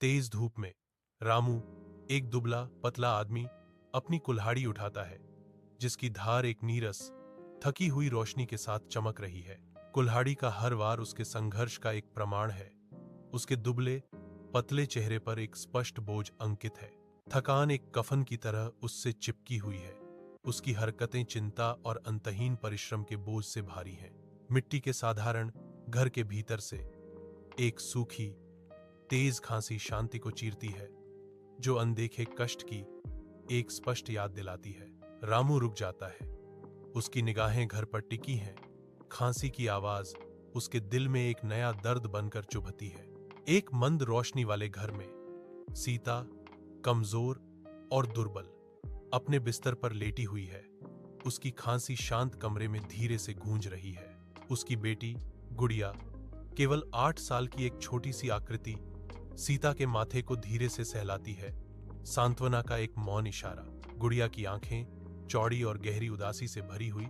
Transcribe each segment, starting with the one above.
तेज धूप में रामू, एक दुबला पतला आदमी, अपनी कुल्हाड़ी उठाता है जिसकी धार एक नीरस थकी हुई रोशनी के साथ चमक रही है। कुल्हाड़ी का हर वार उसके संघर्ष का एक प्रमाण है। उसके दुबले पतले चेहरे पर एक स्पष्ट बोझ अंकित है। थकान एक कफन की तरह उससे चिपकी हुई है। उसकी हरकतें चिंता और अंतहीन परिश्रम के बोझ से भारी हैं। मिट्टी के साधारण घर के भीतर से एक सूखी तेज खांसी शांति को चीरती है, जो अनदेखे कष्ट की एक स्पष्ट याद दिलाती है। रामू रुक जाता है। उसकी निगाहें घर पर टिकी हैं। खांसी की आवाज उसके दिल में एक नया दर्द बनकर चुभती है। एक मंद रोशनी वाले घर में सीता, कमजोर और दुर्बल, अपने बिस्तर पर लेटी हुई है। उसकी खांसी शांत कमरे में धीरे से गूंज रही है। उसकी बेटी गुड़िया, केवल 8 साल की एक छोटी सी आकृति, सीता के माथे को धीरे से सहलाती है। सांत्वना का एक मौन इशारा। गुड़िया की आंखें चौड़ी और गहरी उदासी से भरी हुई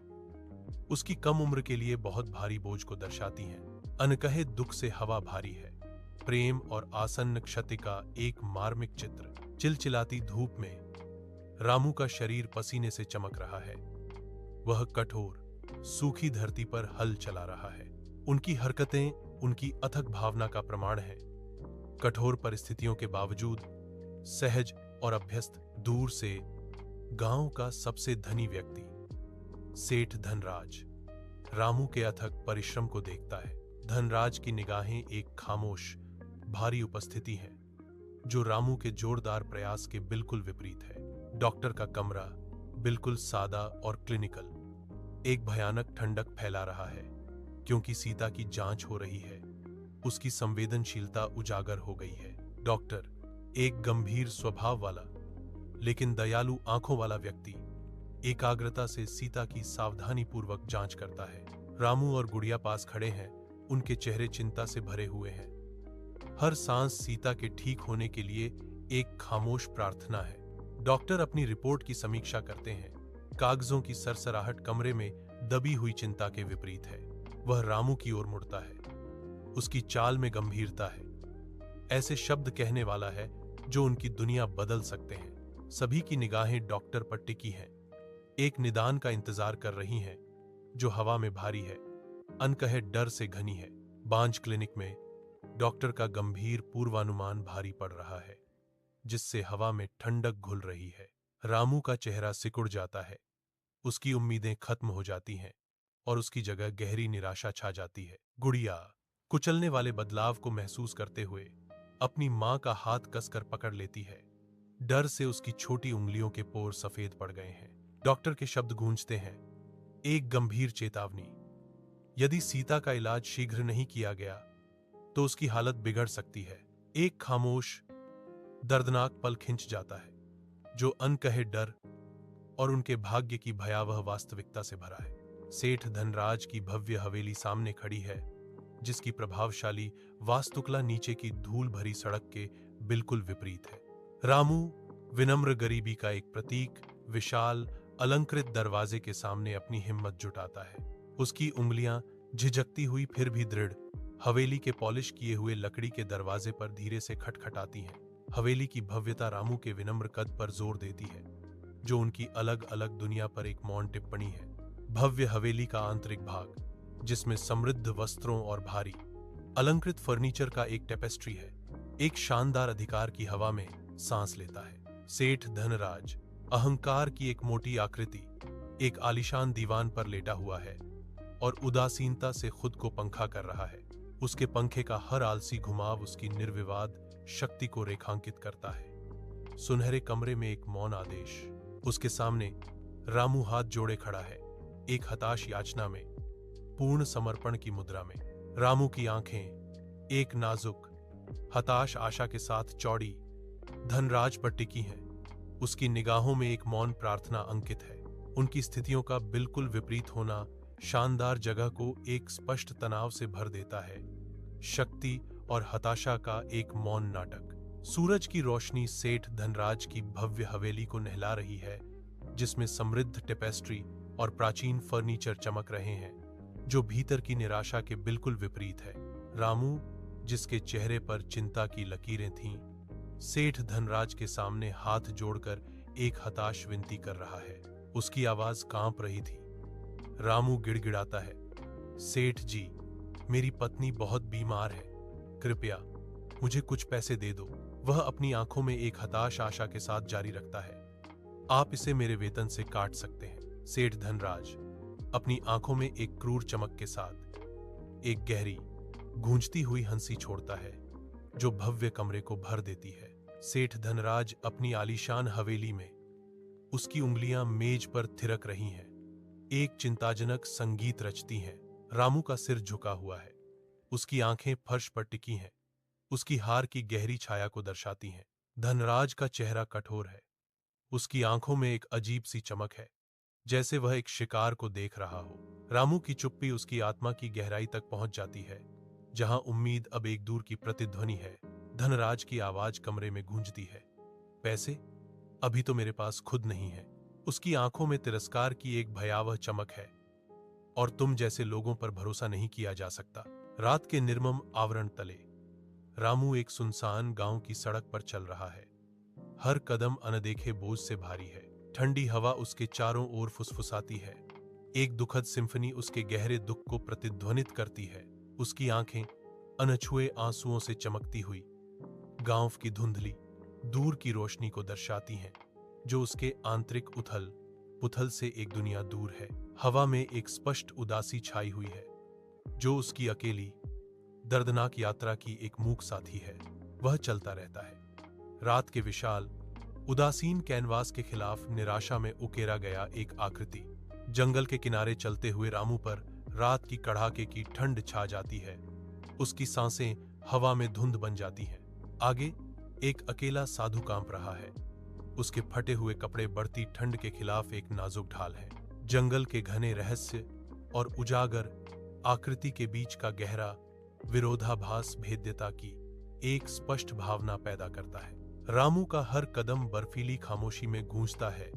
उसकी कम उम्र के लिए बहुत भारी बोझ को दर्शाती हैं। अनकहे दुख से हवा भारी है। प्रेम और आसन्न क्षति का एक मार्मिक चित्र। चिलचिलाती धूप में रामू का शरीर पसीने से चमक रहा है। वह कठोर सूखी धरती पर हल चला रहा है। उनकी हरकतें उनकी अथक भावना का प्रमाण है। कठोर परिस्थितियों के बावजूद सहज और अभ्यस्त। दूर से गांव का सबसे धनी व्यक्ति सेठ धनराज रामू के अथक परिश्रम को देखता है। धनराज की निगाहें एक खामोश भारी उपस्थिति है, जो रामू के जोरदार प्रयास के बिल्कुल विपरीत है। डॉक्टर का कमरा बिल्कुल सादा और क्लिनिकल। एक भयानक ठंडक फैला रहा है, क्योंकि सीता की जांच हो रही है। उसकी संवेदनशीलता उजागर हो गई है। डॉक्टर, एक गंभीर स्वभाव वाला लेकिन दयालु आंखों वाला व्यक्ति, एकाग्रता से सीता की सावधानीपूर्वक जांच करता है। रामू और गुड़िया पास खड़े हैं। उनके चेहरे चिंता से भरे हुए हैं। हर सांस सीता के ठीक होने के लिए एक खामोश प्रार्थना है। डॉक्टर अपनी रिपोर्ट की समीक्षा करते हैं। कागजों की सरसराहट कमरे में दबी हुई चिंता के विपरीत है। वह रामू की ओर मुड़ता है। उसकी चाल में गंभीरता है। ऐसे शब्द कहने वाला है जो उनकी दुनिया बदल सकते हैं। सभी की निगाहें डॉक्टर पर टिकी हैं। एक निदान का इंतजार कर रही हैं, जो हवा में भारी है, अनकहे डर से घनी है। बांझ क्लिनिक में डॉक्टर का गंभीर पूर्वानुमान भारी पड़ रहा है, जिससे हवा में ठंडक घुल रही है। रामू का चेहरा सिकुड़ जाता है। उसकी उम्मीदें खत्म हो जाती हैं और उसकी जगह गहरी निराशा छा जाती है। गुड़िया, कुचलने वाले बदलाव को महसूस करते हुए, अपनी मां का हाथ कसकर पकड़ लेती है। डर से उसकी छोटी उंगलियों के पोर सफेद पड़ गए हैं। डॉक्टर के शब्द गूंजते हैं, एक गंभीर चेतावनी। यदि सीता का इलाज शीघ्र नहीं किया गया तो उसकी हालत बिगड़ सकती है। एक खामोश दर्दनाक पल खिंच जाता है, जो अनकहे डर और उनके भाग्य की भयावह वास्तविकता से भरा है। सेठ धनराज की भव्य हवेली सामने खड़ी है, जिसकी प्रभावशाली वास्तुकला नीचे की धूल भरी सड़क के बिल्कुल विपरीत है। रामू, विनम्र गरीबी का एक प्रतीक, विशाल अलंकृत दरवाजे के सामने अपनी हिम्मत जुटाता है। उसकी उंगलियां झिझकती हुई फिर भी दृढ़ हवेली के पॉलिश किए हुए लकड़ी के दरवाजे पर धीरे से खटखटाती हैं। हवेली की भव्यता रामू के विनम्र कद पर जोर देती है, जो उनकी अलग अलग दुनिया पर एक मौन टिप्पणी है। भव्य हवेली का आंतरिक भाग, जिसमें समृद्ध वस्त्रों और भारी अलंकृत फर्नीचर का एक टेपेस्ट्री है, एक शानदार अधिकार की हवा में सांस लेता है। सेठ धनराज, अहंकार की एक मोटी आकृति, एक आलीशान दीवान पर लेटा हुआ है और उदासीनता से खुद को पंखा कर रहा है। उसके पंखे का हर आलसी घुमाव उसकी निर्विवाद शक्ति को रेखांकित करता है। सुनहरे कमरे में एक मौन आदेश। उसके सामने रामू हाथ जोड़े खड़ा है, एक हताश याचना में, पूर्ण समर्पण की मुद्रा में। रामू की आंखें एक नाजुक हताश आशा के साथ चौड़ी धनराज पर टिकी हैं। उसकी निगाहों में एक मौन प्रार्थना अंकित है। उनकी स्थितियों का बिल्कुल विपरीत होना शानदार जगह को एक स्पष्ट तनाव से भर देता है। शक्ति और हताशा का एक मौन नाटक। सूरज की रोशनी सेठ धनराज की भव्य हवेली को नहला रही है, जिसमें समृद्ध टेपेस्ट्री और प्राचीन फर्नीचर चमक रहे हैं, जो भीतर की निराशा के बिल्कुल विपरीत है। रामू, जिसके चेहरे पर चिंता की लकीरें थीं, अब एक गंभीर चेहरा ले आया है। सेठ धनराज के सामने हाथ जोड़कर एक हताश विनती कर रहा है। उसकी आवाज कांप रही थी। रामू गिड़गिड़ाता है, सेठ जी, मेरी पत्नी बहुत बीमार है, कृपया मुझे कुछ पैसे दे दो। वह अपनी आंखों में एक हताश आशा के साथ जारी रखता है, आप इसे मेरे वेतन से काट सकते हैं। सेठ धनराज अपनी आंखों में एक क्रूर चमक के साथ एक गहरी गूंजती हुई हंसी छोड़ता है जो भव्य कमरे को भर देती है। सेठ धनराज अपनी आलीशान हवेली में, उसकी उंगलियां मेज पर थिरक रही हैं, एक चिंताजनक संगीत रचती हैं। रामू का सिर झुका हुआ है, उसकी आंखें फर्श पर टिकी हैं, उसकी हार की गहरी छाया को दर्शाती हैं। धनराज का चेहरा कठोर है, उसकी आंखों में एक अजीब सी चमक है, जैसे वह एक शिकार को देख रहा हो। रामू की चुप्पी उसकी आत्मा की गहराई तक पहुंच जाती है, जहां उम्मीद अब एक दूर की प्रतिध्वनि है। धनराज की आवाज कमरे में गूंजती है, पैसे? अभी तो मेरे पास खुद नहीं है। उसकी आंखों में तिरस्कार की एक भयावह चमक है, और तुम जैसे लोगों पर भरोसा नहीं किया जा सकता। रात के निर्मम आवरण तले रामू एक सुनसान गांव की सड़क पर चल रहा है। हर कदम अनदेखे बोझ से भारी है। ठंडी हवा उसके चारों ओर फुसफुसाती है, एक दुखद सिम्फनी उसके गहरे दुख को प्रतिध्वनित करती है। उसकी आंखें अनछुए आंसुओं से चमकती हुई गांव की धुंधली दूर की रोशनी को दर्शाती हैं, जो उसके आंतरिक उथल पुथल से एक दुनिया दूर है। हवा में एक स्पष्ट उदासी छाई हुई है, जो उसकी अकेली दर्दनाक यात्रा की एक मूक साथी है। वह चलता रहता है, रात के विशाल उदासीन कैनवास के खिलाफ निराशा में उकेरा गया एक आकृति। जंगल के किनारे चलते हुए रामू पर रात की कड़ाके की ठंड छा जाती है, उसकी सांसें हवा में धुंध बन जाती हैं। आगे एक अकेला साधु कांप रहा है, उसके फटे हुए कपड़े बढ़ती ठंड के खिलाफ एक नाजुक ढाल है। जंगल के घने रहस्य और उजागर आकृति के बीच का गहरा विरोधाभास भेद्यता की एक स्पष्ट भावना पैदा करता है। रामू का हर कदम बर्फीली खामोशी में गूंजता है,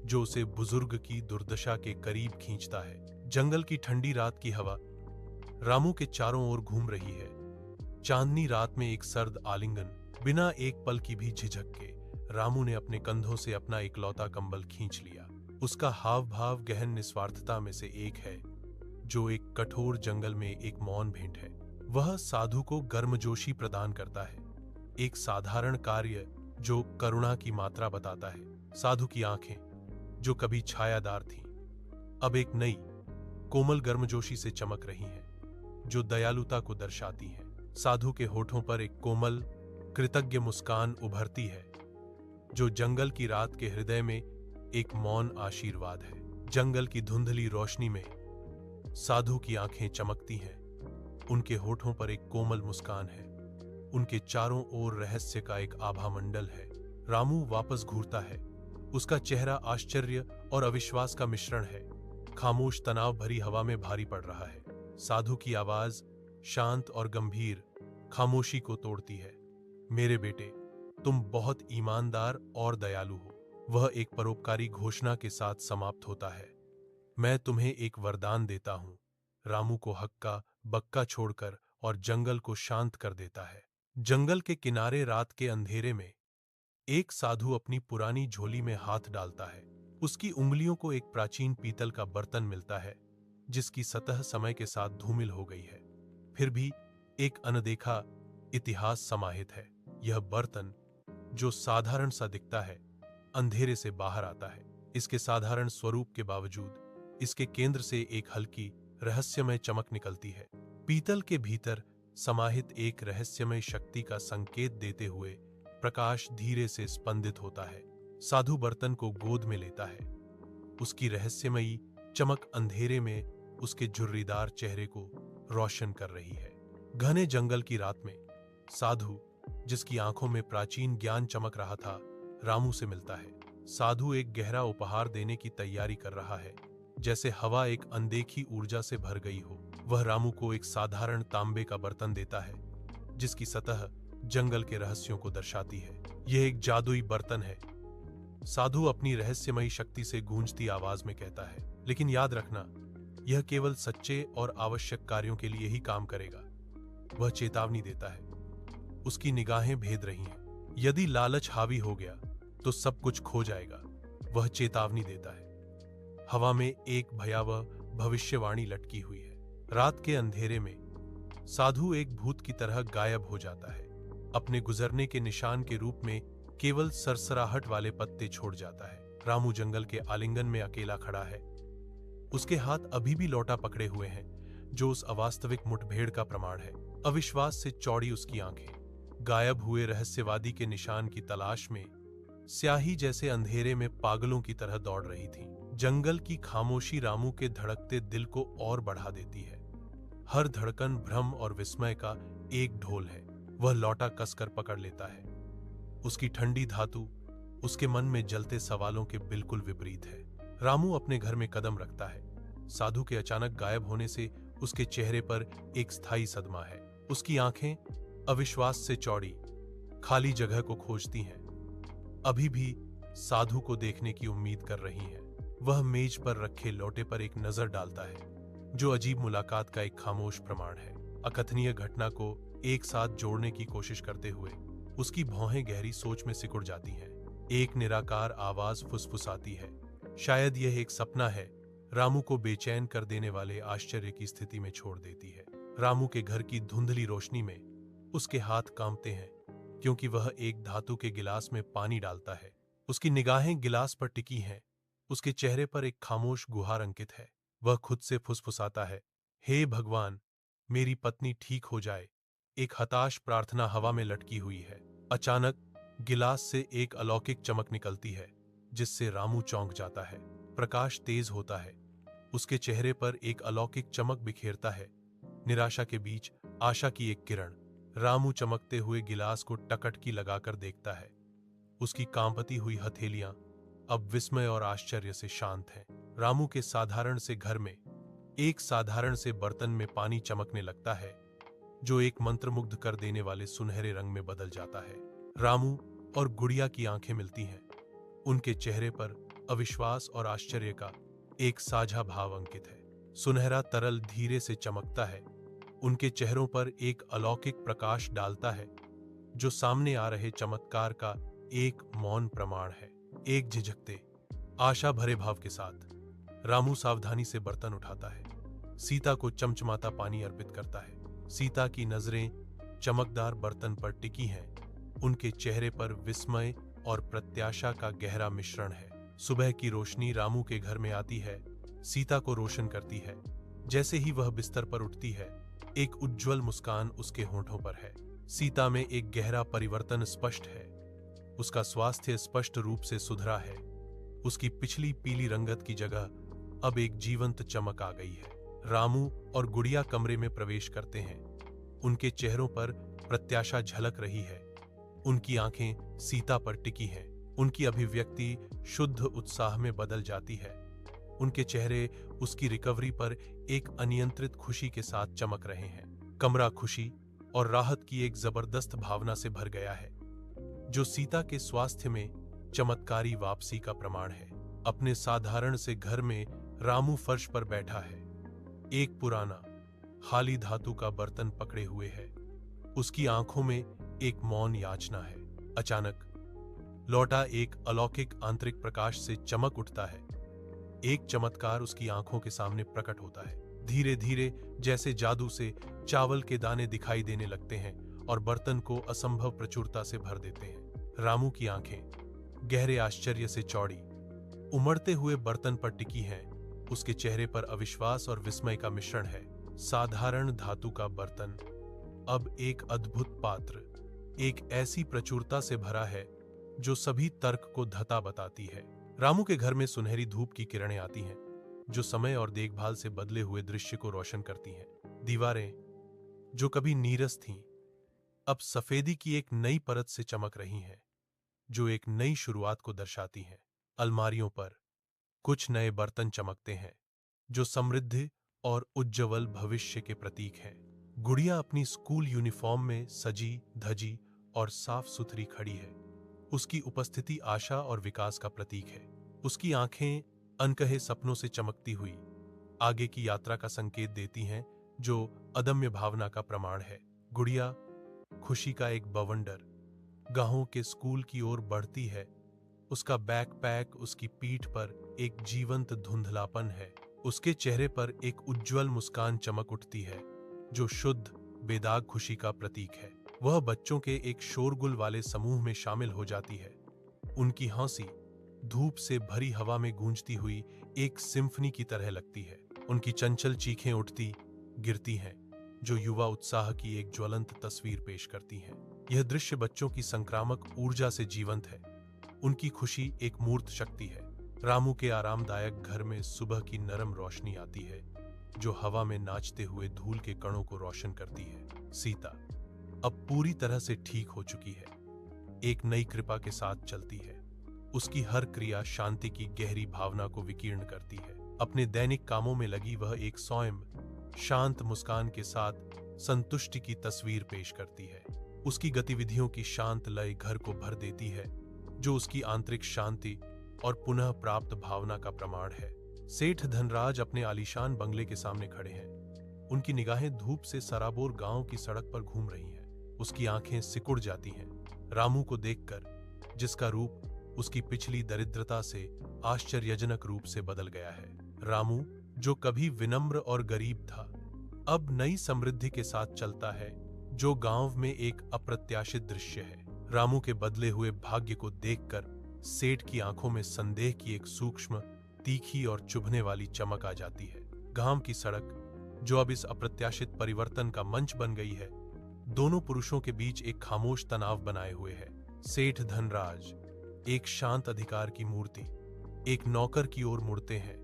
जो उसे बुजुर्ग की दुर्दशा के करीब खींचता है। जंगल की ठंडी रात की हवा रामू के चारों ओर घूम रही है। चांदनी रात में एक सर्द आलिंगन, बिना एक पल की भी झिझक के रामू ने अपने कंधों से अपना इकलौता कंबल खींच लिया। उसका हाव भाव गहन निस्वार्थता में से एक है, जो एक कठोर जंगल में एक मौन भेंट है। वह साधु को गर्मजोशी प्रदान करता है, एक साधारण कार्य जो करुणा की मात्रा बताता है। साधु की आंखें, जो कभी छायादार थीं, अब एक नई कोमल गर्मजोशी से चमक रही हैं, जो दयालुता को दर्शाती हैं। साधु के होठों पर एक कोमल कृतज्ञ मुस्कान उभरती है, जो जंगल की रात के हृदय में एक मौन आशीर्वाद है। जंगल की धुंधली रोशनी में साधु की आंखें चमकती हैं, उनके होठों पर एक कोमल मुस्कान है, उनके चारों ओर रहस्य का एक आभा मंडल है। रामू वापस घूरता है, उसका चेहरा आश्चर्य और अविश्वास का मिश्रण है। खामोश तनाव भरी हवा में भारी पड़ रहा है। साधु की आवाज शांत और गंभीर खामोशी को तोड़ती है, मेरे बेटे, तुम बहुत ईमानदार और दयालु हो। वह एक परोपकारी घोषणा के साथ समाप्त होता है, मैं तुम्हें एक वरदान देता हूं। रामू को हक्का बक्का छोड़कर और जंगल को शांत कर देता है। जंगल के किनारे रात के अंधेरे में एक साधु अपनी पुरानी झोली में हाथ डालता है। उसकी उंगलियों को एक प्राचीन पीतल का बर्तन मिलता है, जिसकी सतह समय के साथ धूमिल हो गई है, फिर भी एक अनदेखा इतिहास समाहित है। यह बर्तन, जो साधारण सा दिखता है, अंधेरे से बाहर आता है। इसके साधारण स्वरूप के बावजूद इसके केंद्र से एक हल्की रहस्यमय चमक निकलती है। पीतल के भीतर समाहित एक रहस्यमय शक्ति का संकेत देते हुए प्रकाश धीरे से स्पंदित होता है। साधु बर्तन को गोद में लेता है, उसकी रहस्यमयी चमक अंधेरे में उसके झुर्रीदार चेहरे को रोशन कर रही है। घने जंगल की रात में साधु, जिसकी आंखों में प्राचीन ज्ञान चमक रहा था, रामू से मिलता है। साधु एक गहरा उपहार देने की तैयारी कर रहा है, जैसे हवा एक अनदेखी ऊर्जा से भर गई हो। वह रामू को एक साधारण तांबे का बर्तन देता है, जिसकी सतह जंगल के रहस्यों को दर्शाती है। यह एक जादुई बर्तन है, साधु अपनी रहस्यमयी शक्ति से गूंजती आवाज में कहता है। लेकिन याद रखना, यह केवल सच्चे और आवश्यक कार्यों के लिए ही काम करेगा। वह चेतावनी देता है, उसकी निगाहें भेद रही हैं, यदि लालच हावी हो गया तो सब कुछ खो जाएगा, वह चेतावनी देता है। हवा में एक भयावह भविष्यवाणी लटकी हुई है। रात के अंधेरे में साधु एक भूत की तरह गायब हो जाता है। अपने गुजरने के निशान के रूप में केवल सरसराहट वाले पत्ते छोड़ जाता है। रामू जंगल के आलिंगन में अकेला खड़ा है। उसके हाथ अभी भी लोटा पकड़े हुए हैं, जो उस अवास्तविक मुठभेड़ का प्रमाण है। अविश्वास से चौड़ी उसकी आंखें गायब हुए रहस्यवादी के निशान की तलाश में स्याही जैसे अंधेरे में पागलों की तरह दौड़ रही थी। जंगल की खामोशी रामू के धड़कते दिल को और बढ़ा देती है। हर धड़कन भ्रम और विस्मय का एक ढोल है। वह लौटा कसकर पकड़ लेता है। उसकी ठंडी धातु उसके मन में जलते सवालों के बिल्कुल विपरीत है। रामू अपने घर में कदम रखता है। साधु के अचानक गायब होने से उसके चेहरे पर एक स्थायी सदमा है। उसकी आंखें अविश्वास से चौड़ी खाली जगह को खोजती हैं, अभी भी साधु को देखने की उम्मीद कर रही हैं। वह मेज पर रखे लोटे पर एक नजर डालता है, जो अजीब मुलाकात का एक खामोश प्रमाण है। अकथनीय घटना को एक साथ जोड़ने की कोशिश करते हुए उसकी भौहें गहरी सोच में सिकुड़ जाती हैं। एक निराकार आवाज फुसफुसाती है, शायद यह एक सपना है। रामू को बेचैन कर देने वाले आश्चर्य की स्थिति में छोड़ देती है। रामू के घर की धुंधली रोशनी में उसके हाथ कांपते हैं, क्योंकि वह एक धातु के गिलास में पानी डालता है। उसकी निगाहें गिलास पर टिकी हैं। उसके चेहरे पर एक खामोश गुहार अंकित है। वह खुद से फुसफुसाता है, हे भगवान, मेरी पत्नी ठीक हो जाए। एक हताश प्रार्थना हवा में लटकी हुई है। अचानक गिलास से एक अलौकिक चमक निकलती है, जिससे रामू चौंक जाता है। प्रकाश तेज होता है। उसके चेहरे पर एक अलौकिक चमक बिखेरता है, निराशा के बीच आशा की एक किरण। रामू चमकते हुए गिलास को टकटकी लगाकर देखता है। उसकी कांपती हुई हथेलियां अब विस्मय और आश्चर्य से शांत हैं। रामू के साधारण से घर में एक साधारण से बर्तन में पानी चमकने लगता है, जो एक मंत्रमुग्ध कर देने वाले सुनहरे रंग में बदल जाता है। रामू और गुड़िया की आंखें मिलती हैं। उनके चेहरे पर अविश्वास और आश्चर्य का एक साझा भाव अंकित है। सुनहरा तरल धीरे से चमकता है। उनके चेहरों पर एक अलौकिक प्रकाश डालता है, जो सामने आ रहे चमत्कार का एक मौन प्रमाण है। एक झिझकते आशा भरे भाव के साथ रामू सावधानी से बर्तन उठाता है। सीता को चमचमाता पानी अर्पित करता है। सीता की नजरें चमकदार बर्तन पर टिकी हैं। उनके चेहरे पर विस्मय और प्रत्याशा का गहरा मिश्रण है। सुबह की रोशनी रामू के घर में आती है, सीता को रोशन करती है। जैसे ही वह बिस्तर पर उठती है, एक उज्ज्वल मुस्कान उसके होठों पर है। सीता में एक गहरा परिवर्तन स्पष्ट है। उसका स्वास्थ्य स्पष्ट रूप से सुधरा है। उसकी पिछली पीली रंगत की जगह अब एक जीवंत चमक आ गई है। रामू और गुड़िया कमरे में प्रवेश करते हैं। उनके चेहरों पर प्रत्याशा झलक रही है। उनकी आंखें सीता पर टिकी हैं। उनकी अभिव्यक्ति शुद्ध उत्साह में बदल जाती है। उनके चेहरे उसकी रिकवरी पर एक अनियंत्रित खुशी के साथ चमक रहे हैं। कमरा खुशी और राहत की एक जबरदस्त भावना से भर गया है, जो सीता के स्वास्थ्य में चमत्कारी वापसी का प्रमाण है। अपने साधारण से घर में रामू फर्श पर बैठा है। एक पुराना खाली धातु का बर्तन पकड़े हुए है। उसकी आंखों में एक मौन याचना है। अचानक लौटा एक अलौकिक आंतरिक प्रकाश से चमक उठता है। एक चमत्कार उसकी आंखों के सामने प्रकट होता है। धीरे धीरे जैसे जादू से चावल के दाने दिखाई देने लगते हैं और बर्तन को असंभव प्रचुरता से भर देते हैं। रामू की आंखें गहरे आश्चर्य से चौड़ी उमड़ते हुए बर्तन पर टिकी हैं। उसके चेहरे पर अविश्वास और विस्मय का मिश्रण है। साधारण धातु का बर्तन अब एक अद्भुत पात्र, एक ऐसी प्रचुरता से भरा है जो सभी तर्क को धता बताती है। रामू के घर में सुनहरी धूप की किरणें आती हैं, जो समय और देखभाल से बदले हुए दृश्य को रोशन करती हैं। दीवारें, जो कभी नीरस थीं, अब सफेदी की एक नई परत से चमक रही हैं, जो एक नई शुरुआत को दर्शाती हैं। अलमारियों पर कुछ नए बर्तन चमकते हैं, जो समृद्धि और उज्ज्वल भविष्य के प्रतीक हैं। गुड़िया अपनी स्कूल यूनिफॉर्म में सजी धजी और साफ सुथरी खड़ी है। उसकी उपस्थिति आशा और विकास का प्रतीक है। उसकी आंखें अनकहे सपनों से चमकती हुई आगे की यात्रा का संकेत देती हैं, जो अदम्य भावना का प्रमाण है। गुड़िया खुशी का एक बवंडर, गांवों के स्कूल की ओर बढ़ती है। उसका बैकपैक, उसकी पीठ पर एक जीवंत धुंधलापन है। उसके चेहरे पर एक उज्जवल मुस्कान चमक उठती है जो शुद्ध बेदाग खुशी का प्रतीक है। वह बच्चों के एक शोरगुल वाले समूह में शामिल हो जाती है। उनकी हंसी धूप से भरी हवा में गूंजती हुई एक सिम्फनी की तरह लगती है। उनकी चंचल चीखें उठती गिरती हैं जो युवा उत्साह की एक ज्वलंत तस्वीर पेश करती हैं। यह दृश्य बच्चों की संक्रामक ऊर्जा से जीवंत है। उनकी खुशी एक मूर्त शक्ति है। रामू के आरामदायक घर में सुबह की नरम रोशनी आती है जो हवा में नाचते हुए धूल के कणों को रोशन करती है। सीता अब पूरी तरह से ठीक हो चुकी है, एक नई कृपा के साथ चलती है। उसकी हर क्रिया शांति की गहरी भावना को विकीर्ण करती है। अपने दैनिक कामों में लगी वह एक स्वयं शांत मुस्कान के साथ संतुष्टि की तस्वीर पेश करती है। उसकी गतिविधियों की शांत लय घर को भर देती है जो उसकी आंतरिक शांति और पुनः प्राप्त भावना का प्रमाण है। सेठ धनराज अपने आलीशान बंगले के सामने खड़े हैं। उनकी निगाहें धूप से सराबोर गांव की सड़क पर घूम रही हैं। उसकी आंखें सिकुड़ जाती हैं रामू को देखकर, जिसका रूप उसकी पिछली दरिद्रता से आश्चर्यजनक रूप से बदल गया है। रामू जो कभी विनम्र और गरीब था, अब नई समृद्धि के साथ चलता है जो गांव में एक अप्रत्याशित दृश्य है। रामू के बदले हुए भाग्य को देखकर सेठ की आंखों में संदेह की एक सूक्ष्म, तीखी और चुभने वाली चमक आ जाती है। गांव की सड़क जो अब इस अप्रत्याशित परिवर्तन का मंच बन गई है, दोनों पुरुषों के बीच एक खामोश तनाव बनाए हुए है। सेठ धनराज एक शांत अधिकार की मूर्ति एक नौकर की ओर मुड़ते हैं।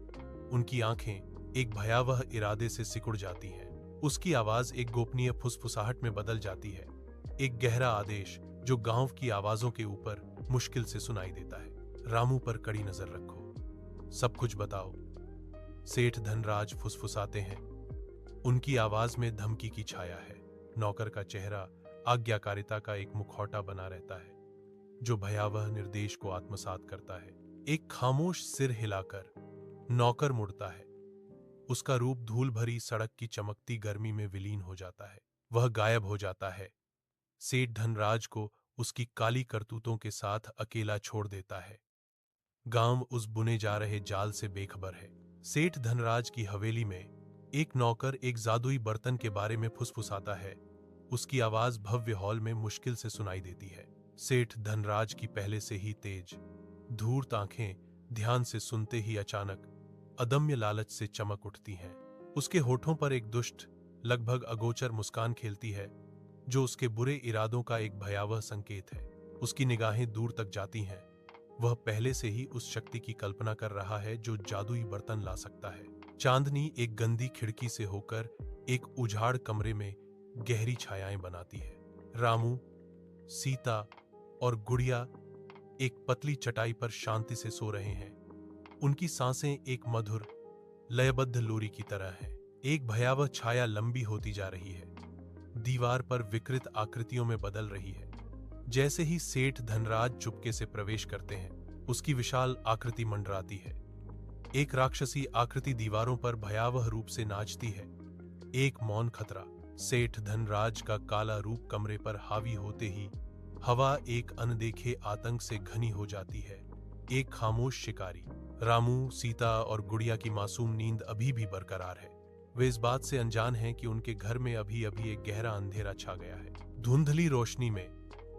उनकी आंखें एक भयावह इरादे से सिकुड़ जाती हैं। उसकी आवाज एक गोपनीय फुसफुसाहट में बदल जाती है, एक गहरा आदेश जो गांव की आवाजों के ऊपर मुश्किल से सुनाई देता है। रामू पर कड़ी नजर रखो, सब कुछ बताओ। सेठ धनराज फुसफुसाते हैं। उनकी आवाज में धमकी की छाया है। नौकर का चेहरा आज्ञाकारिता का एक मुखौटा बना रहता है जो भयावह निर्देश को आत्मसात करता है। एक खामोश सिर हिलाकर नौकर मुड़ता है। उसका रूप धूल भरी सड़क की चमकती गर्मी में विलीन हो जाता है। वह गायब हो जाता है। सेठ धनराज को उसकी काली करतूतों के साथ अकेला छोड़ देता है। गांव उस बुने जा रहे जाल से बेखबर है। सेठ धनराज की हवेली में एक नौकर एक जादुई बर्तन के बारे में फुसफुसाता है। उसकी आवाज भव्य हॉल में मुश्किल से सुनाई देती है। सेठ धनराज की पहले से ही तेज धूर्त आंखें ध्यान से सुनते ही अचानक अदम्य लालच से चमक उठती हैं। उसके होठों पर एक दुष्ट, लगभग अगोचर मुस्कान खेलती है जो उसके बुरे इरादों का एक भयावह संकेत है। उसकी निगाहें दूर तक जाती हैं। वह पहले से ही उस शक्ति की कल्पना कर रहा है जो जादुई बर्तन ला सकता है। चांदनी एक गंदी खिड़की से होकर एक उजाड़ कमरे में गहरी छायाएं बनाती है। रामू, सीता और गुड़िया एक पतली चटाई पर शांति से सो रहे हैं। उनकी सांसें एक मधुर, लयबद्ध लोरी की तरह हैं। एक भयावह छाया लंबी होती जा रही है, दीवार पर विकृत आकृतियों में बदल रही है। जैसे ही सेठ धनराज चुपके से प्रवेश करते हैं, उसकी विशाल आकृति मंडराती है। एक राक्षसी आकृति दीवारों पर भयावह रूप से नाचती है। एक मौन खतरा। सेठ धनराज का काला रूप कमरे पर हावी होते ही हवा एक अनदेखे आतंक से घनी हो जाती है। एक खामोश शिकारी। रामू, सीता और गुड़िया की मासूम नींद अभी भी बरकरार है। वे इस बात से अनजान हैं कि उनके घर में अभी अभी एक गहरा अंधेरा छा गया है। धुंधली रोशनी में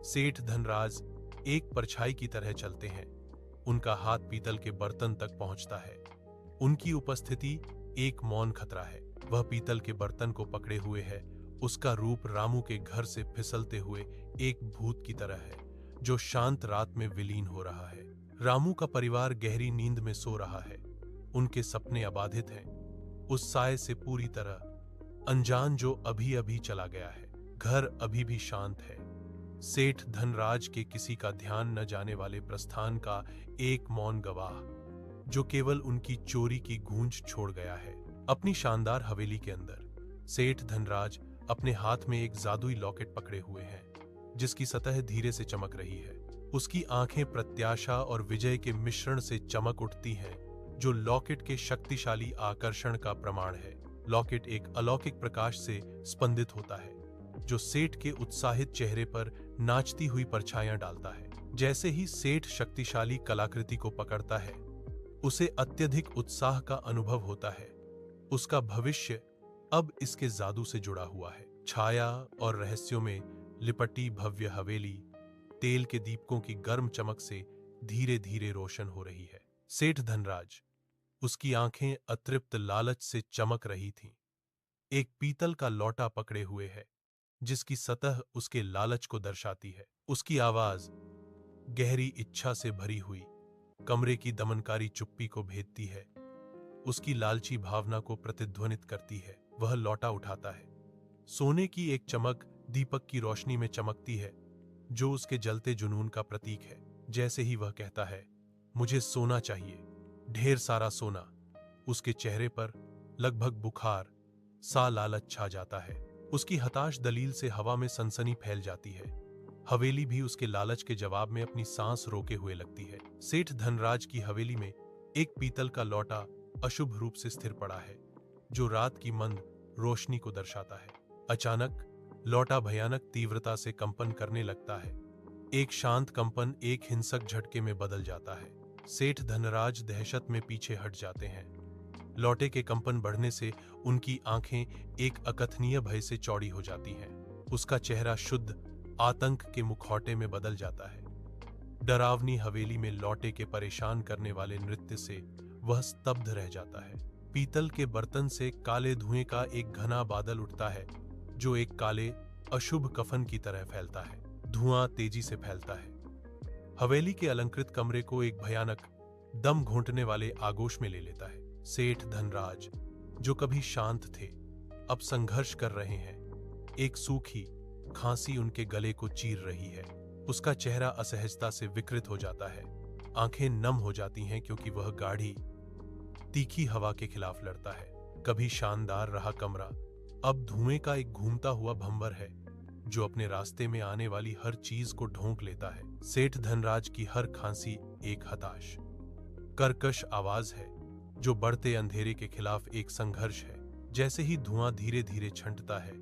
सेठ धनराज एक परछाई की तरह चलते हैं। उनका हाथ पीतल के बर्तन तक पहुंचता है। उनकी उपस्थिति एक मौन खतरा है। वह पीतल के बर्तन को पकड़े हुए है। उसका रूप रामू के घर से फिसलते हुए एक भूत की तरह है जो शांत रात में विलीन हो रहा है। रामू का परिवार गहरी नींद में सो रहा है। उनके सपने अबाधित हैं, उस साए से पूरी तरह अनजान जो अभी अभी चला गया है। घर अभी भी शांत है। सेठ धनराज के किसी का ध्यान न जाने वाले प्रस्थान का एक मौन गवाह जो केवल उनकी चोरी की गूंज छोड़ गया है। अपनी शानदार हवेली के अंदर सेठ धनराज अपने हाथ में एक जादुई लॉकेट पकड़े हुए हैं जिसकी सतह धीरे से चमक रही है। उसकी आंखें प्रत्याशा और विजय के मिश्रण से चमक उठती हैं जो लॉकेट के शक्तिशाली आकर्षण का प्रमाण है। लॉकेट एक अलौकिक प्रकाश से स्पंदित होता है जो सेठ के उत्साहित चेहरे पर नाचती हुई परछाइयां डालता है। जैसे ही सेठ शक्तिशाली कलाकृति को पकड़ता है, उसे अत्यधिक उत्साह का अनुभव होता है। उसका भविष्य अब इसके जादू से जुड़ा हुआ है। छाया और रहस्यों में लिपटी भव्य हवेली तेल के दीपकों की गर्म चमक से धीरे धीरे रोशन हो रही है। सेठ धनराज, उसकी आंखें अतृप्त लालच से चमक रही थीं, एक पीतल का लौटा पकड़े हुए है जिसकी सतह उसके लालच को दर्शाती है। उसकी आवाज गहरी इच्छा से भरी हुई कमरे की दमनकारी चुप्पी को भेदती है, उसकी लालची भावना को प्रतिध्वनित करती है। वह लौटा उठाता है। सोने की एक चमक दीपक की रोशनी में चमकती है, जो उसके जलते जुनून का प्रतीक है। जैसे ही वह कहता है, मुझे सोना चाहिए, ढेर सारा सोना, उसके चेहरे पर लगभग बुखार सा लालच छा जाता है। उसकी हताश दलील से हवा में सनसनी फैल जाती है। हवेली भी उसके लालच के जवाब में अपनी सांस रोके हुए लगती है। सेठ धनराज की हवेली में एक पीतल का लौटा अशुभ रूप से स्थिर पड़ा है, जो रात की मंद रोशनी को दर्शाता है। अचानक लौटा भयानक तीव्रता से कंपन करने लगता है। एक शांत कंपन एक हिंसक झटके में बदल जाता है। सेठ धनराज दहशत में पीछे हट जाते हैं। लौटे के कंपन बढ़ने से उनकी आंखें एक अकथनीय भय से चौड़ी हो जाती हैं। उसका चेहरा शुद्ध आतंक के मुखौटे में बदल जाता है। डरावनी हवेली में लौटे के परेशान करने वाले नृत्य से वह स्तब्ध रह जाता है। पीतल के बर्तन से काले धुएं का एक घना बादल उठता है, जो एक काले अशुभ कफन की तरह फैलता है। धुआं तेजी से फैलता है, हवेली के अलंकृत कमरे को एक भयानक दम घोंटने वाले आगोश में ले लेता है। सेठ धनराज, जो कभी शांत थे, अब संघर्ष कर रहे हैं। एक सूखी खांसी उनके गले को चीर रही है। उसका चेहरा असहजता से विकृत हो जाता है। आंखें नम हो जाती हैं क्योंकि वह गाढ़ी तीखी हवा के खिलाफ लड़ता है। कभी शानदार रहा कमरा अब धुएं का एक घूमता हुआ भंवर है, जो अपने रास्ते में आने वाली हर चीज को ढोंक लेता है। सेठ धनराज की हर खांसी एक हताश कर्कश आवाज है, जो बढ़ते अंधेरे के खिलाफ एक संघर्ष है। जैसे ही धुआं धीरे धीरे छंटता है,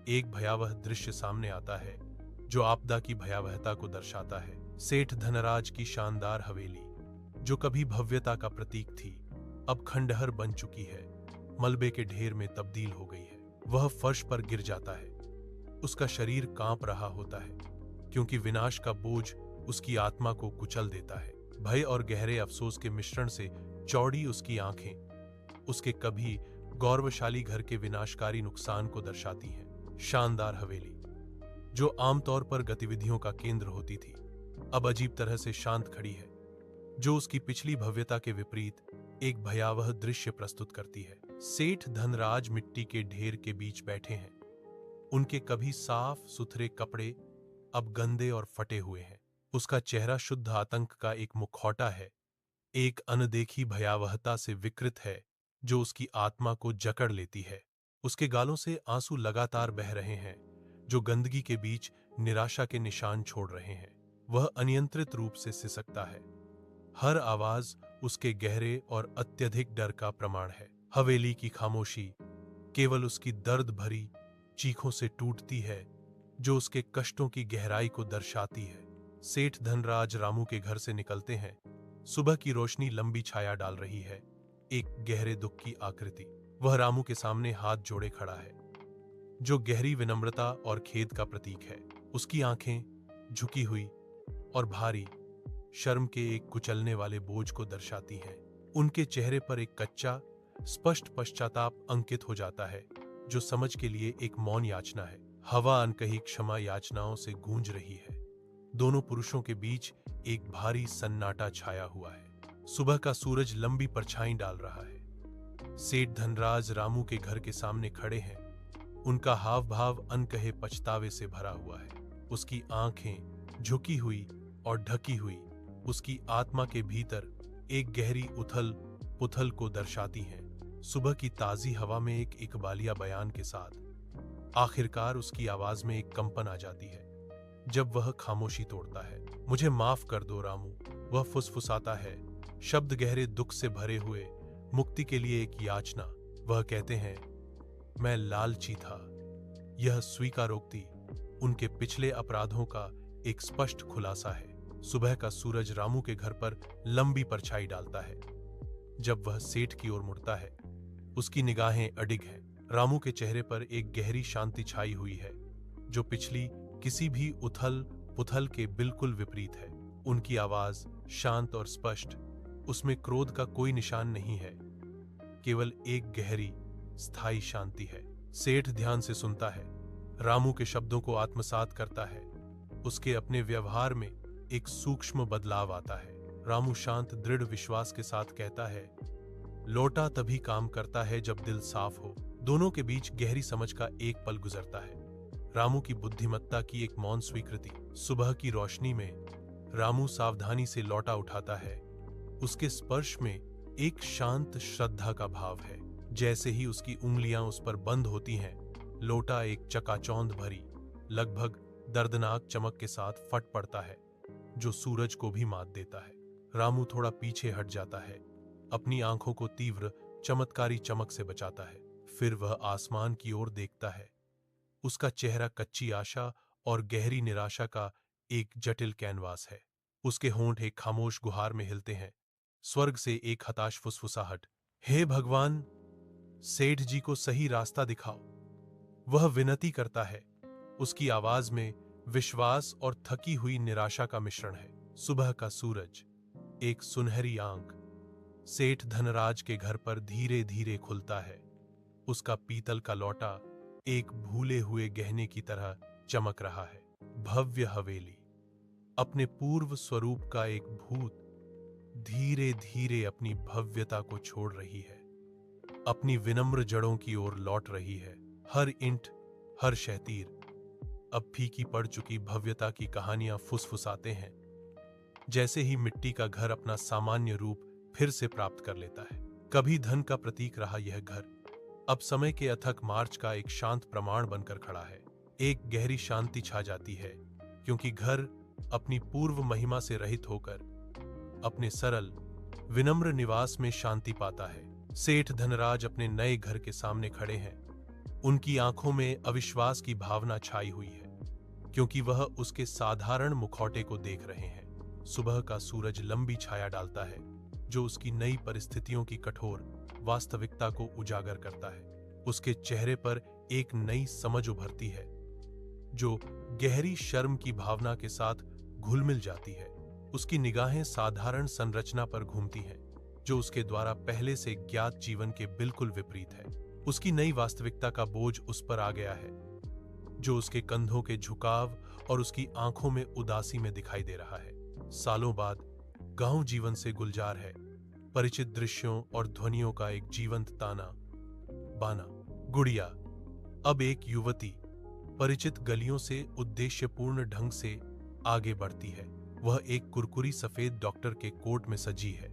एक भयावह दृश्य सामने आता है, जो आपदा की भयावहता को दर्शाता है। सेठ धनराज की शानदार हवेली, जो कभी भव्यता का प्रतीक थी, अब खंडहर बन चुकी है, मलबे के ढेर में तब्दील हो गई है। वह फर्श पर गिर जाता है। उसका शरीर कांप रहा होता है, क्योंकि विनाश का बोझ उसकी आत्मा को कुचल देता है। भय और गहरे अफसोस के मिश्रण से चौड़ी उसकी आंखें उसके कभी गौरवशाली घर के विनाशकारी नुकसान को दर्शाती हैं। शानदार हवेली, जो आमतौर पर गतिविधियों का केंद्र होती थी, अब अजीब तरह से शांत खड़ी है, जो उसकी पिछली भव्यता के विपरीत एक भयावह दृश्य प्रस्तुत करती है। सेठ धनराज मिट्टी के ढेर के बीच बैठे हैं। उनके कभी साफ सुथरे कपड़े अब गंदे और फटे हुए हैं। उसका चेहरा शुद्ध आतंक का एक मुखौटा है, एक अनदेखी भयावहता से विकृत है, जो उसकी आत्मा को जकड़ लेती है। उसके गालों से आंसू लगातार बह रहे हैं, जो गंदगी के बीच निराशा के निशान छोड़ रहे हैं। वह अनियंत्रित रूप से सिसकता है। हर आवाज उसके गहरे और अत्यधिक डर का प्रमाण है। हवेली की खामोशी केवल उसकी दर्द भरी चीखों से टूटती है, जो उसके कष्टों की गहराई को दर्शाती है। सेठ धनराज रामू के घर से निकलते हैं। सुबह की रोशनी लंबी छाया डाल रही है, एक गहरे दुख की आकृति। वह रामू के सामने हाथ जोड़े खड़ा है, जो गहरी विनम्रता और खेद का प्रतीक है। उसकी आंखें झुकी हुई और भारी शर्म के एक कुचलने वाले बोझ को दर्शाती हैं। उनके चेहरे पर एक कच्चा स्पष्ट पश्चाताप अंकित हो जाता है, जो समझ के लिए एक मौन याचना है। हवा अनकही क्षमा याचनाओं से गूंज रही है। दोनों पुरुषों के बीच एक भारी सन्नाटा छाया हुआ है। सुबह का सूरज लंबी परछाई डाल रहा है। सेठ धनराज रामू के घर के सामने खड़े हैं। उनका हाव भाव अनकहे पछतावे से भरा हुआ है। उसकी आंखें झुकी हुई और ढकी हुई उसकी आत्मा के भीतर एक गहरी उथल पुथल को दर्शाती हैं। सुबह की ताजी हवा में एक इकबालिया बयान के साथ आखिरकार उसकी आवाज में एक कंपन आ जाती है, जब वह खामोशी तोड़ता है। मुझे माफ कर दो रामू, वह फुसफुसाता है, शब्द गहरे दुख से भरे हुए, मुक्ति के लिए एक याचना। वह कहते हैं, मैं लालची था। यह स्वीकारोक्ति उनके पिछले अपराधों का एक स्पष्ट खुलासा है। सुबह का सूरज रामू के घर पर लंबी परछाई डालता है। जब वह सेठ की ओर मुड़ता है, उसकी निगाहें अडिग हैं। रामू के चेहरे पर एक गहरी शांति छाई हुई है, जो पिछली किसी भी उथल पुथल के बिल्कुल विपरीत है। उनकी आवाज शांत और स्पष्ट, उसमें क्रोध का कोई निशान नहीं है, केवल एक गहरी स्थायी शांति है। सेठ ध्यान से सुनता है, रामू के शब्दों को आत्मसात करता है। उसके अपने व्यवहार में एक सूक्ष्म बदलाव आता है। रामू शांत दृढ़ विश्वास के साथ कहता है, लौटा तभी काम करता है जब दिल साफ हो। दोनों के बीच गहरी समझ का एक पल गुजरता है। रामू की बुद्धिमत्ता की एक मौन स्वीकृति। सुबह की रोशनी में रामू सावधानी से लौटा उठाता है। उसके स्पर्श में एक शांत श्रद्धा का भाव है। जैसे ही उसकी उंगलियां उस पर बंद होती हैं, लोटा एक चकाचौंध भरी, लगभग दर्दनाक चमक के साथ फट पड़ता है, जो सूरज को भी मात देता है। रामू थोड़ा पीछे हट जाता है, अपनी आंखों को तीव्र चमत्कारी चमक से बचाता है। फिर वह आसमान की ओर देखता है। उसका चेहरा कच्ची आशा और गहरी निराशा का एक जटिल कैनवास है। उसके होंठ एक खामोश गुहार में हिलते हैं। स्वर्ग से एक हताश फुसफुसाहट, हे भगवान, सेठ जी को सही रास्ता दिखाओ। वह विनती करता है। उसकी आवाज में विश्वास और थकी हुई निराशा का मिश्रण है। सुबह का सूरज, एक सुनहरी आंख, सेठ धनराज के घर पर धीरे धीरे खुलता है। उसका पीतल का लौटा एक भूले हुए गहने की तरह चमक रहा है। भव्य हवेली, अपने पूर्व स्वरूप का एक भूत, धीरे धीरे अपनी भव्यता को छोड़ रही है, अपनी विनम्र जड़ों की ओर लौट रही है। हर ईंट, हर शहतीर अब फीकी पड़ चुकी भव्यता की कहानियां फुसफुसाते हैं। जैसे ही मिट्टी का घर अपना सामान्य रूप फिर से प्राप्त कर लेता है। कभी धन का प्रतीक रहा यह घर, अब समय के अथक मार्च का एक शांत प्रमाण बनकर खड़ा है। एक गहरी शांति छा जाती है, क्योंकि घर अपनी पूर्व महिमा से रहित होकर अपने सरल, विनम्र निवास में शांति पाता है। सेठ धनराज अपने नए घर के सामने खड़े हैं। उनकी आंखों में अविश्वास की भावना छाई हुई है, क्योंकि वह उसके साधारण मुखौटे को देख रहे हैं। सुबह का सूरज लंबी छाया डालता है, जो उसकी नई परिस्थितियों की कठोर वास्तविकता को उजागर करता है। उसके चेहरे पर एक नई समझ उभरती है, जो गहरी शर्म की भावना के साथ घुल-मिल जाती है। उसकी निगाहें साधारण संरचना पर घूमती हैं, जो उसके द्वारा पहले से ज्ञात जीवन के बिल्कुल विपरीत है। उसकी नई वास्तविकता का बोझ उस पर आ गया है, जो उसके कंधों के झुकाव और उसकी आंखों में उदासी में दिखाई दे रहा है। सालों बाद गांव जीवन से गुलजार है, परिचित दृश्यों और ध्वनियों का एक जीवंत ताना बाना। गुड़िया, अब एक युवती, परिचित गलियों से उद्देश्यपूर्ण ढंग से आगे बढ़ती है। वह एक कुरकुरी सफेद डॉक्टर के कोट में सजी है,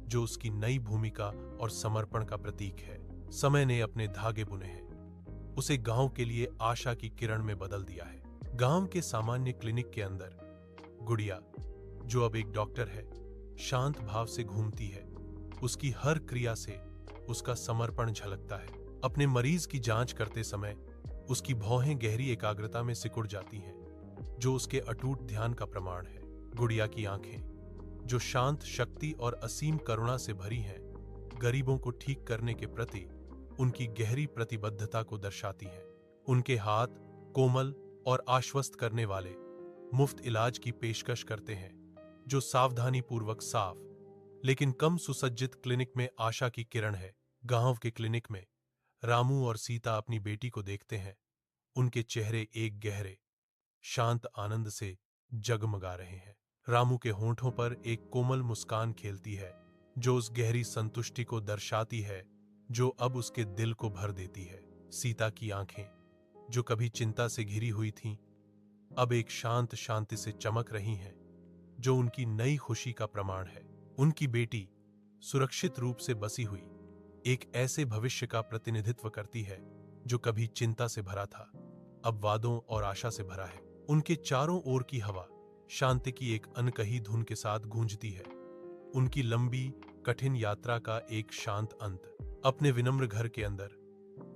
जो उसकी नई भूमिका और समर्पण का प्रतीक है। समय ने अपने धागे बुने हैं, उसे गांव के लिए आशा की किरण में बदल दिया है। गांव के सामान्य क्लिनिक के अंदर गुड़िया, जो अब एक डॉक्टर है, शांत भाव से घूमती है। उसकी हर क्रिया से उसका समर्पण झलकता है। अपने मरीज की जांच करते समय उसकी भौहें गहरी एकाग्रता में सिकुड़ जाती हैं, जो उसके अटूट ध्यान का प्रमाण है। गुड़िया की आंखें, जो शांत शक्ति और असीम करुणा से भरी हैं, गरीबों को ठीक करने के प्रति उनकी गहरी प्रतिबद्धता को दर्शाती हैं। उनके हाथ कोमल और आश्वस्त करने वाले मुफ्त इलाज की पेशकश करते हैं, जो सावधानीपूर्वक साफ लेकिन कम सुसज्जित क्लिनिक में आशा की किरण है। गांव के क्लिनिक में रामू और सीता अपनी बेटी को देखते हैं। उनके चेहरे एक गहरे, शांत आनंद से जगमगा रहे हैं। रामू के होंठों पर एक कोमल मुस्कान खेलती है, जो उस गहरी संतुष्टि को दर्शाती है जो अब उसके दिल को भर देती है। सीता की आंखें, जो कभी चिंता से घिरी हुई थीं, अब एक शांत शांति से चमक रही हैं, जो उनकी नई खुशी का प्रमाण है। उनकी बेटी सुरक्षित रूप से बसी हुई एक ऐसे भविष्य का प्रतिनिधित्व करती है जो कभी चिंता से भरा था, अब वादों और आशा से भरा है। उनके चारों ओर की हवा शांति की एक अनकही धुन के साथ गूंजती है। उनकी लंबी कठिन यात्रा का एक शांत अंत। अपने विनम्र घर के अंदर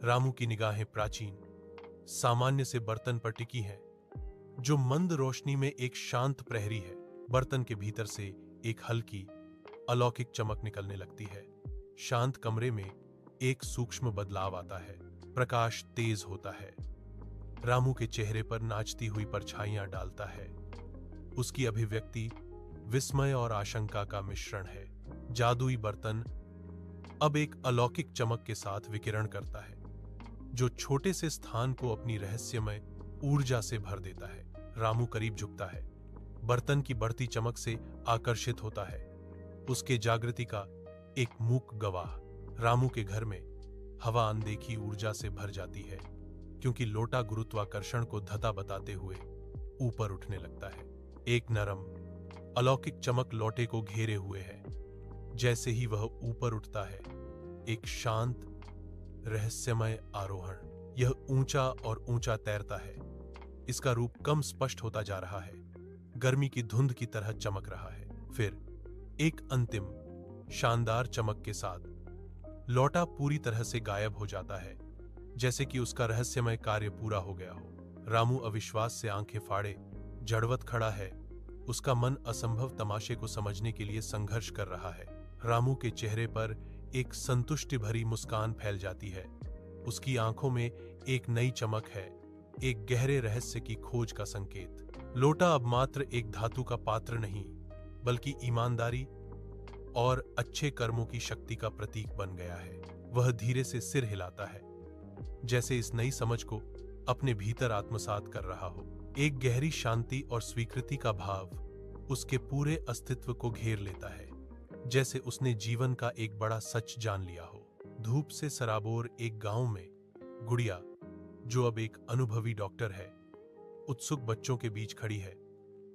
रामू की निगाहें प्राचीन, सामान्य से बर्तन पर टिकी हैं, जो मंद रोशनी में एक शांत प्रहरी है। बर्तन के भीतर से एक हल्की अलौकिक चमक निकलने लगती है। शांत कमरे में एक सूक्ष्म बदलाव आता है। प्रकाश तेज होता है। रामू के चेहरे पर नाचती हुई परछाइयां डालता है। उसकी अभिव्यक्ति विस्मय और आशंका का मिश्रण है। जादुई बर्तन अब एक अलौकिक चमक के साथ विकिरण करता है, जो छोटे से स्थान को अपनी रहस्यमय ऊर्जा से भर देता है। रामू करीब झुकता है, बर्तन की बढ़ती चमक से आकर्षित होता है। उसके जागृति का एक मूक गवाह। रामू के घर में हवा अनदेखी ऊर्जा से भर जाती है, क्योंकि लोटा गुरुत्वाकर्षण को धता बताते हुए ऊपर उठने लगता है। एक नरम अलौकिक चमक लोटे को घेरे हुए है। जैसे ही वह ऊपर उठता है, एक शांत रहस्यमय आरोहण। यह ऊंचा और ऊंचा तैरता है। इसका रूप कम स्पष्ट होता जा रहा है, गर्मी की धुंध की तरह चमक रहा है। फिर एक अंतिम शानदार चमक के साथ लौटा पूरी तरह से गायब हो जाता है, जैसे कि उसका रहस्यमय कार्य पूरा हो गया हो। रामू अविश्वास से आंखें फाड़े जड़वत खड़ा है। उसका मन असंभव तमाशे को समझने के लिए संघर्ष कर रहा है। रामू के चेहरे पर एक संतुष्टि भरी मुस्कान फैल जाती है। उसकी आंखों में एक नई चमक है, एक गहरे रहस्य की खोज का संकेत। लोटा अब मात्र एक धातु का पात्र नहीं, बल्कि ईमानदारी और अच्छे कर्मों की शक्ति का प्रतीक बन गया है। वह धीरे से सिर हिलाता है, जैसे इस नई समझ को अपने भीतर आत्मसात कर रहा हो। एक गहरी शांति और स्वीकृति का भाव उसके पूरे अस्तित्व को घेर लेता है, जैसे उसने जीवन का एक बड़ा सच जान लिया हो। धूप से सराबोर एक गांव में गुड़िया, जो अब एक अनुभवी डॉक्टर है, उत्सुक बच्चों के बीच खड़ी है।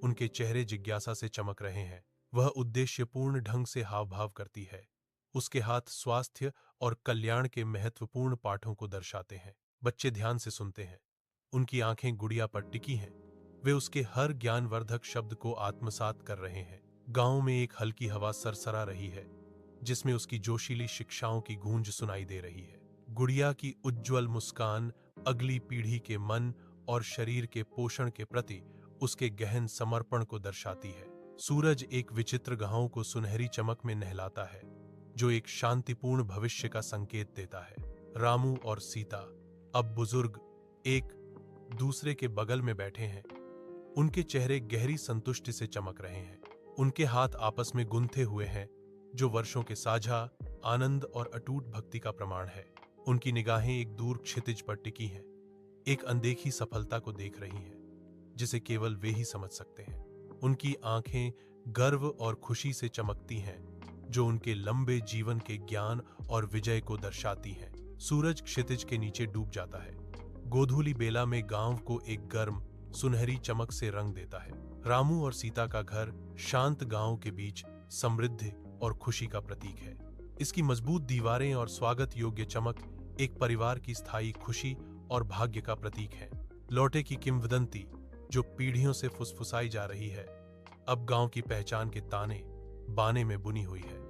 उनके चेहरे जिज्ञासा से चमक रहे हैं। वह उद्देश्यपूर्ण ढंग से हाव भाव करती है। उसके हाथ स्वास्थ्य और कल्याण के महत्वपूर्ण पाठों को दर्शाते हैं। बच्चे ध्यान से सुनते हैं। उनकी आंखें गुड़िया पर टिकी हैं। वे उसके हर ज्ञानवर्धक शब्द को आत्मसात कर रहे हैं। गांव में एक हल्की हवा सरसरा रही है, जिसमें उसकी जोशीली शिक्षाओं की गूंज सुनाई दे रही है। गुड़िया की उज्ज्वल मुस्कान अगली पीढ़ी के मन और शरीर के पोषण के प्रति उसके गहन समर्पण को दर्शाती है। सूरज एक विचित्र गांव को सुनहरी चमक में नहलाता है, जो एक शांतिपूर्ण भविष्य का संकेत देता है। रामू और सीता, अब बुजुर्ग, एक दूसरे के बगल में बैठे हैं। उनके चेहरे गहरी संतुष्टि से चमक रहे हैं। उनके हाथ आपस में गुंथे हुए हैं, जो वर्षों के साझा आनंद और अटूट भक्ति का प्रमाण है। उनकी निगाहें एक दूर क्षितिज पर टिकी हैं, एक अनदेखी सफलता को देख रही हैं, जिसे केवल वे ही समझ सकते हैं। उनकी आंखें गर्व और खुशी से चमकती हैं, जो उनके लंबे जीवन के ज्ञान और विजय को दर्शाती हैं। सूरज क्षितिज के नीचे डूब जाता है। गोधूली बेला में गांव को एक गर्म सुनहरी चमक से रंग देता है। रामू और सीता का घर शांत गांव के बीच समृद्धि और खुशी का प्रतीक है। इसकी मजबूत दीवारें और स्वागत योग्य चमक एक परिवार की स्थायी खुशी और भाग्य का प्रतीक है। लौटे की किंवदंती, जो पीढ़ियों से फुसफुसाई जा रही है, अब गांव की पहचान के ताने बाने में बुनी हुई है।